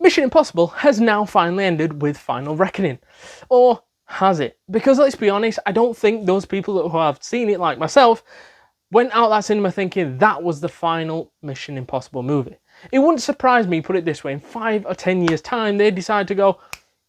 Mission Impossible has now finally ended with Final Reckoning. Or has it? Because let's be honest, I don't think those people who have seen it, like myself, went out that cinema thinking that was the final Mission Impossible movie. It wouldn't surprise me, put it this way, in 5 or 10 years time they decide to go,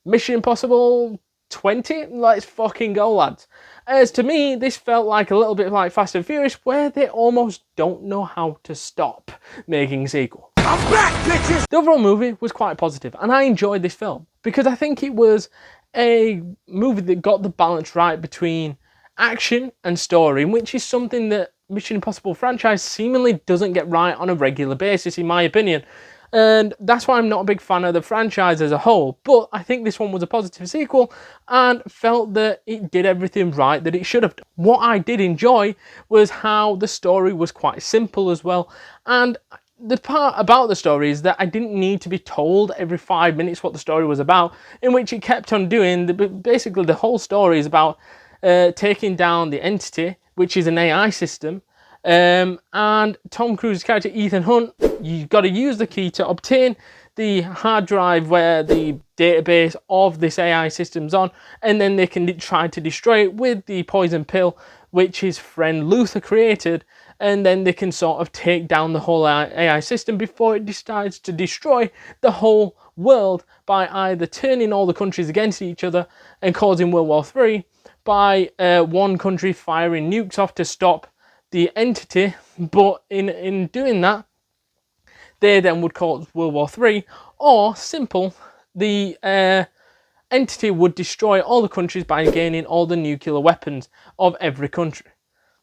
Mission Impossible 20? Let's fucking go, lads. As to me, this felt like a little bit like Fast and Furious, where they almost don't know how to stop making a sequel. I'm back, bitches! The overall movie was quite positive, and I enjoyed this film, because I think it was a movie that got the balance right between action and story, which is something that Mission Impossible franchise seemingly doesn't get right on a regular basis, in my opinion. And that's why I'm not a big fan of the franchise as a whole. But I think this one was a positive sequel and felt that it did everything right that it should have done. What I did enjoy was how the story was quite simple as well. And the part about the story is that I didn't need to be told every 5 minutes what the story was about, in which it kept on doing. Basically, the whole story is about taking down the Entity, which is an AI system. And Tom Cruise's character Ethan Hunt, you've got to use the key to obtain the hard drive where the database of this AI system's on, and then they can try to destroy it with the poison pill, which his friend Luther created, and then they can sort of take down the whole AI system before it decides to destroy the whole world by either turning all the countries against each other and causing World War III, by one country firing nukes off to stop the Entity, but in doing that, they then would cause World War III, or simple, the Entity would destroy all the countries by gaining all the nuclear weapons of every country.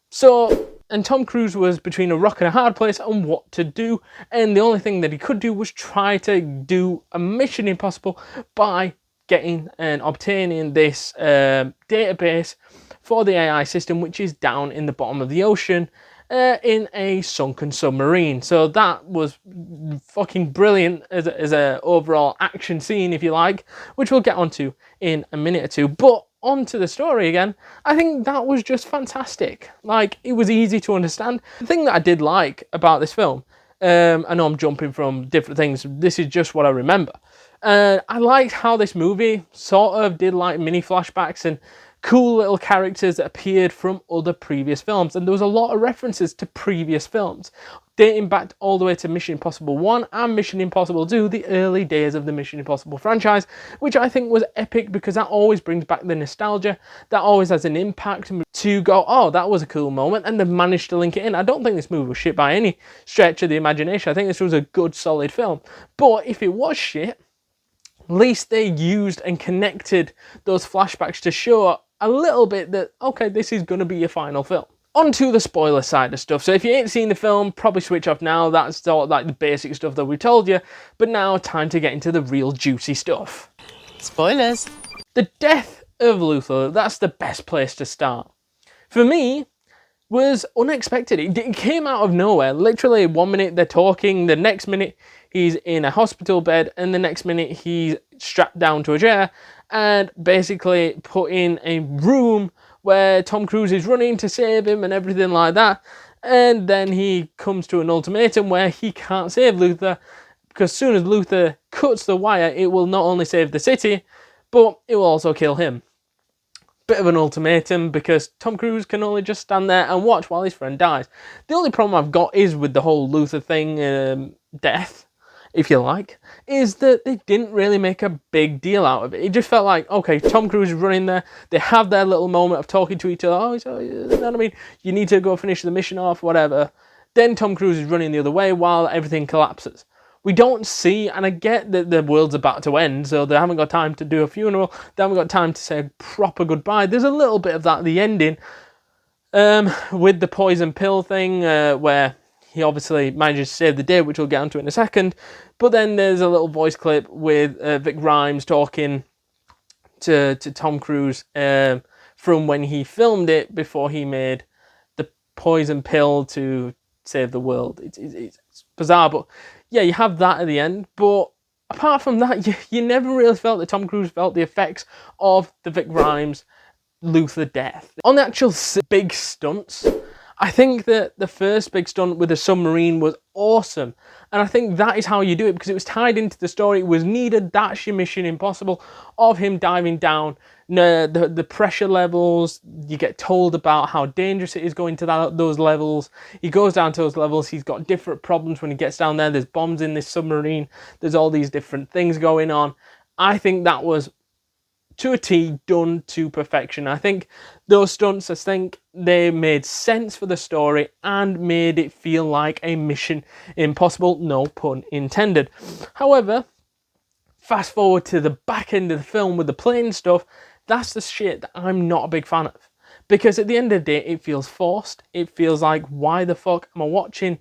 So, and Tom Cruise was between a rock and a hard place on what to do, and the only thing that he could do was try to do a Mission Impossible by getting and obtaining this database for the AI system, which is down in the bottom of the ocean in a sunken submarine. So that was fucking brilliant as a overall action scene, if you like, which we'll get onto in a minute or two. But onto the story again, I think that was just fantastic. Like, it was easy to understand. The thing that I did like about this film, I know I'm jumping from different things, this is just what I remember. I liked how this movie sort of did like mini flashbacks and cool little characters that appeared from other previous films, and there was a lot of references to previous films dating back all the way to Mission Impossible 1 and Mission Impossible 2, the early days of the Mission Impossible franchise, which I think was epic because that always brings back the nostalgia, that always has an impact to go, oh, that was a cool moment, and they've managed to link it in. I don't think this movie was shit by any stretch of the imagination. I think this was a good, solid film. But if it was shit, at least they used and connected those flashbacks to show a little bit that, okay, this is going to be your final film. On to the spoiler side of stuff. So if you ain't seen the film, probably switch off now. That's sort of like the basic stuff that we told you. But now, time to get into the real juicy stuff. Spoilers. The death of Luther, that's the best place to start. For me, was unexpected. It came out of nowhere. Literally, 1 minute they're talking, the next minute he's in a hospital bed, and the next minute he's strapped down to a chair and basically put in a room where Tom Cruise is running to save him and everything like that. And then he comes to an ultimatum where he can't save Luther, because as soon as Luther cuts the wire, it will not only save the city, but it will also kill him. Bit of an ultimatum, because Tom Cruise can only just stand there and watch while his friend dies. The only problem I've got is with the whole Luther thing, death, if you like, is that they didn't really make a big deal out of it. It just felt like, okay, Tom Cruise is running there, they have their little moment of talking to each other, oh, you know what I mean, you need to go finish the mission off, whatever. Then Tom Cruise is running the other way while everything collapses. We don't see, and I get that the world's about to end, so they haven't got time to do a funeral, they haven't got time to say a proper goodbye. There's a little bit of that at the ending, with the poison pill thing, where he obviously manages to save the day, which we'll get onto in a second. But then there's a little voice clip with Vic Rhames talking to Tom Cruise from when he filmed it before he made the poison pill to save the world. It's bizarre, but yeah, you have that at the end. But apart from that, you never really felt that Tom Cruise felt the effects of the Vic Rhames Luther death. On the actual big stunts, I think that the first big stunt with the submarine was awesome. And I think that is how you do it, because it was tied into the story. It was needed. That's your Mission Impossible, of him diving down. The pressure levels, you get told about how dangerous it is going to those levels. He goes down to those levels. He's got different problems when he gets down there. There's bombs in this submarine. There's all these different things going on. I think that was, to a T, done to perfection. I think those stunts, I think they made sense for the story and made it feel like a Mission Impossible, no pun intended. However, fast forward to the back end of the film with the plane stuff, that's the shit that I'm not a big fan of. Because at the end of the day, it feels forced. It feels like, why the fuck am I watching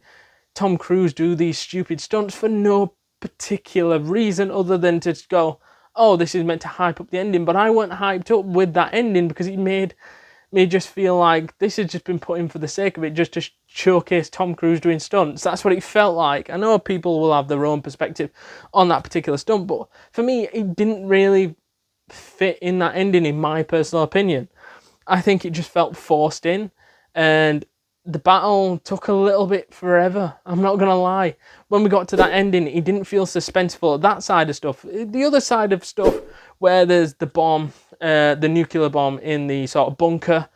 Tom Cruise do these stupid stunts for no particular reason other than to just go, oh, this is meant to hype up the ending. But I wasn't hyped up with that ending, because it made me just feel like this has just been put in for the sake of it, just to showcase Tom Cruise doing stunts. That's what it felt like. I know people will have their own perspective on that particular stunt, but for me, it didn't really fit in that ending, in my personal opinion. I think it just felt forced in, and the battle took a little bit forever. I'm not going to lie. When we got to that ending, it didn't feel suspenseful. That side of stuff. The other side of stuff, where there's the bomb, the nuclear bomb in the sort of bunker,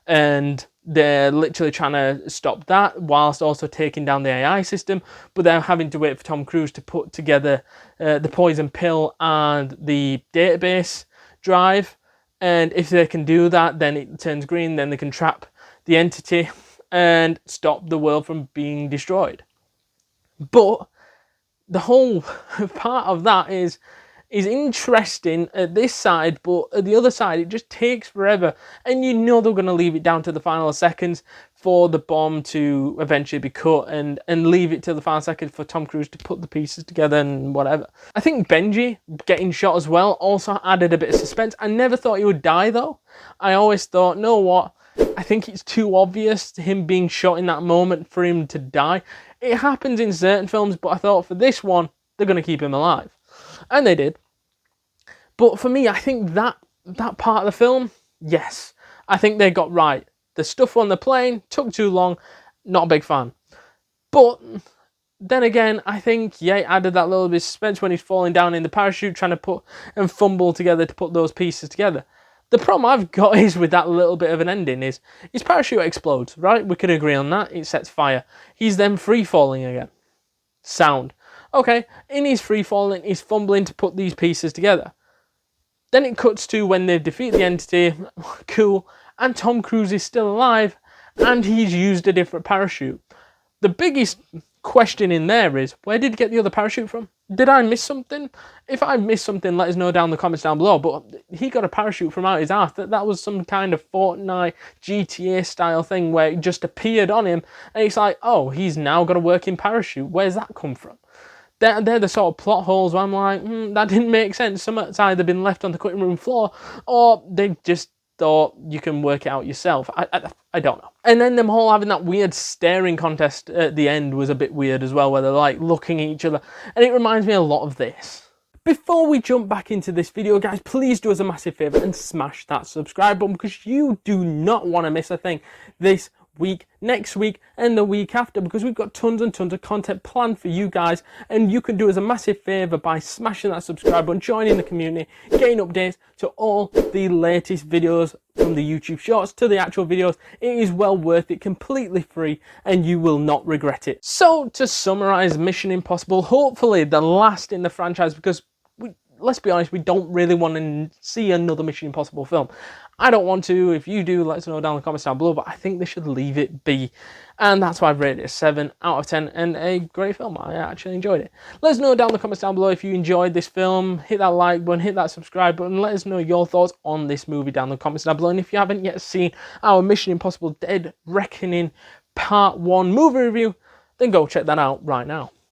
and they're literally trying to stop that whilst also taking down the AI system, but they're having to wait for Tom Cruise to put together the poison pill and the database drive. And if they can do that, then it turns green, then they can trap the entity and stop the world from being destroyed. But the whole part of that is interesting at this side, but at the other side, it just takes forever. And you know they're going to leave it down to the final seconds for the bomb to eventually be cut, and leave it to the final second for Tom Cruise to put the pieces together and whatever. I think Benji getting shot as well also added a bit of suspense. I never thought he would die, though. I always thought, know what? I think it's too obvious, him being shot in that moment, for him to die. It happens in certain films, but I thought for this one, they're going to keep him alive. And they did. But for me, I think that part of the film, yes, I think they got right. The stuff on the plane took too long, not a big fan. But then again, I think, yeah, it added that little bit of suspense when he's falling down in the parachute, trying to put and fumble together to put those pieces together. The problem I've got is with that little bit of an ending is his parachute explodes, right? We can agree on that. It sets fire. He's then free falling again. Sound. Okay, in his free falling, he's fumbling to put these pieces together. Then it cuts to when they've defeated the entity. Cool. And Tom Cruise is still alive, and he's used a different parachute. The biggest question in there is, where did he get the other parachute from? Did I miss something? If I missed something, let us know down in the comments down below. But he got a parachute from out his ass. That was some kind of Fortnite GTA style thing where it just appeared on him. And it's like, oh, he's now got a working parachute. Where's that come from? They're the sort of plot holes where I'm like, that didn't make sense. It's either been left on the cutting room floor, or they just thought you can work it out yourself. I don't know. And then them all having that weird staring contest at the end was a bit weird as well, where they're like looking at each other. And it reminds me a lot of this. Before we jump back into this video, guys, please do us a massive favour and smash that subscribe button, because you do not want to miss a thing this week, next week, and the week after, because we've got tons and tons of content planned for you guys, and you can do us a massive favour by smashing that subscribe button, joining the community, getting updates to all the latest videos, from the YouTube shorts to the actual videos. It is well worth it, completely free, and you will not regret it. So to summarise Mission Impossible, hopefully the last in the franchise, because let's be honest, we don't really want to see another Mission Impossible film. I don't want to. If you do, let us know down in the comments down below, but I think they should leave it be. And that's why I've rated it a 7 out of 10, and a great film. I actually enjoyed it. Let us know down in the comments down below if you enjoyed this film. Hit that like button, hit that subscribe button. Let us know your thoughts on this movie down in the comments down below. And if you haven't yet seen our Mission Impossible Dead Reckoning Part 1 movie review, then go check that out right now.